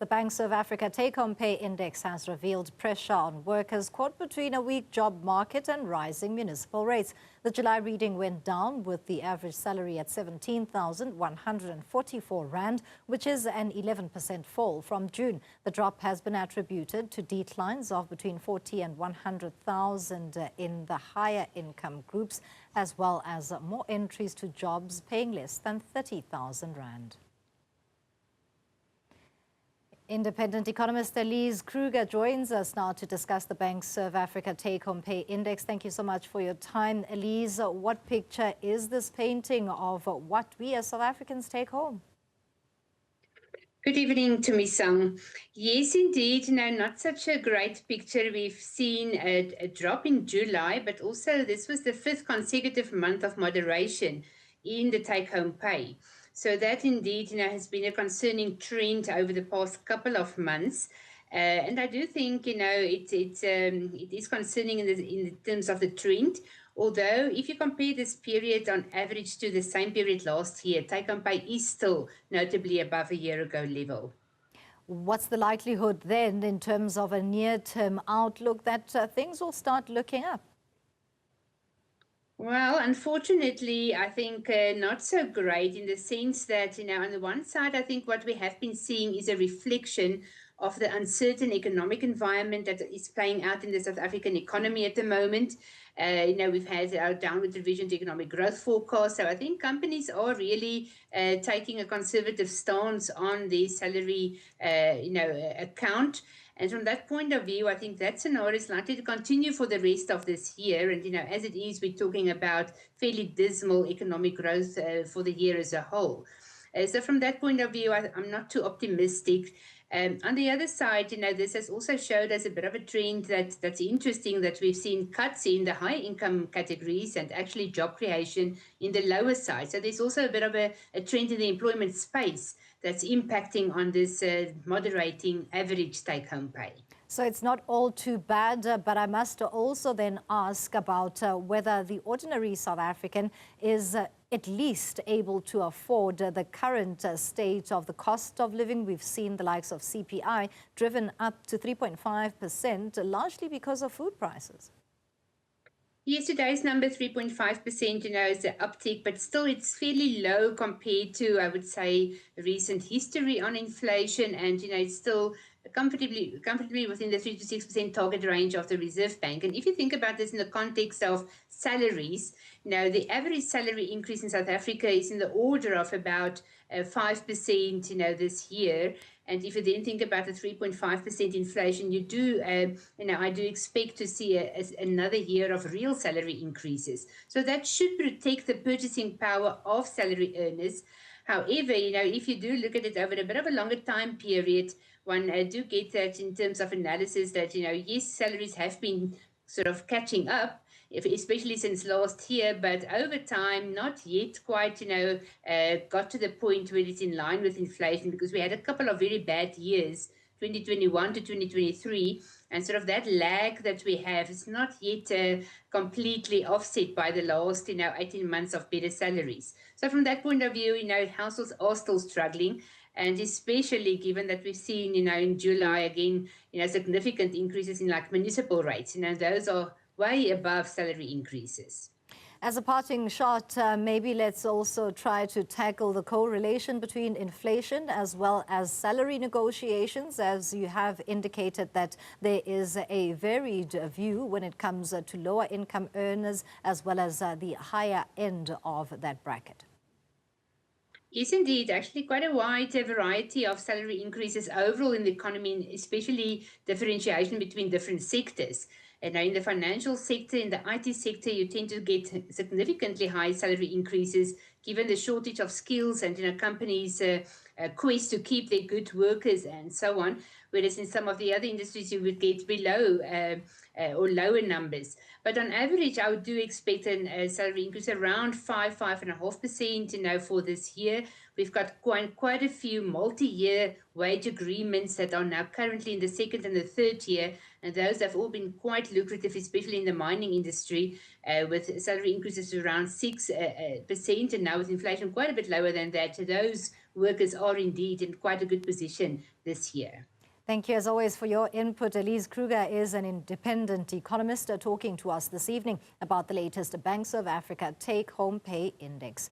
The BankservAfrica Take-home Pay Index has revealed pressure on workers caught between a weak job market and rising municipal rates. The July reading went down with the average salary at 17,144 rand, which is an 11% fall from June. The drop has been attributed to declines of between 40 and 100,000 in the higher income groups, as well as more entries to jobs paying less than 30,000 rand. Independent economist Elize Kruger joins us now to discuss the BankservAfrica Take-home Pay Index. Thank you so much for your time. Elize, what picture is this painting of what we as South Africans take home? Good evening, Tumisang. Yes, indeed. No, not such a great picture. We've seen a drop in July, but also this was the 5th consecutive month of moderation in the take-home pay. So that indeed, has been a concerning trend over the past couple of months. And I do think, it is concerning in terms of the trend. Although, if you compare this period on average to the same period last year, take-home pay is still notably above a year ago level. What's the likelihood then in terms of a near-term outlook that things will start looking up? Well, unfortunately, I think not so great in the sense that, on the one side, I think what we have been seeing is a reflection of the uncertain economic environment that is playing out in the South African economy at the moment. We've had our downward revision to economic growth forecast. So I think companies are really taking a conservative stance on the salary, account. And from that point of view, I think that scenario is likely to continue for the rest of this year. And, as it is, we're talking about fairly dismal economic growth for the year as a whole. So from that point of view, I'm not too optimistic. On the other side, this has also showed us a bit of a trend that's interesting, that we've seen cuts in the high income categories and actually job creation in the lower side. So there's also a bit of a trend in the employment space that's impacting on this moderating average take-home pay. So it's not all too bad, but I must also then ask about whether the ordinary South African is at least able to afford the current state of the cost of living. We've seen the likes of CPI driven up to 3.5%, largely because of food prices. Yes, today's number 3.5%, is an uptick, but still it's fairly low compared to, I would say, recent history on inflation. And, it's still comfortably within the 3 to 6% target range of the Reserve Bank. And if you think about this in the context of salaries, the average salary increase in South Africa is in the order of about 5%, this year. And if you then think about the 3.5% inflation, you do, I do expect to see another year of real salary increases. So that should protect the purchasing power of salary earners. However, if you do look at it over a bit of a longer time period, one do get that in terms of analysis that, yes, salaries have been sort of catching up, especially since last year, but over time, not yet quite, got to the point where it's in line with inflation, because we had a couple of very bad years, 2021 to 2023, and sort of that lag that we have is not yet completely offset by the last, 18 months of better salaries. So from that point of view, households are still struggling. And especially given that we've seen, in July, again, significant increases in like municipal rates, those are way above salary increases. As a parting shot, maybe let's also try to tackle the correlation between inflation as well as salary negotiations, as you have indicated that there is a varied view when it comes to lower income earners as well as the higher end of that bracket. Yes, indeed. Actually, quite a wide variety of salary increases overall in the economy, especially differentiation between different sectors. And now in the financial sector, in the IT sector, you tend to get significantly high salary increases given the shortage of skills and, companies' quest to keep their good workers and so on. Whereas in some of the other industries, you would get below or lower numbers. But on average, I would do expect a salary increase around 5.5%, for this year, We've got quite a few multi-year wage agreements that are now currently in the second and the third year, and those have all been quite lucrative, especially in the mining industry, with salary increases around 6%, and now with inflation quite a bit lower than that. Those workers are indeed in quite a good position this year. Thank you, as always, for your input. Elize Kruger is an independent economist talking to us this evening about the latest BankservAfrica Take-home Pay Index.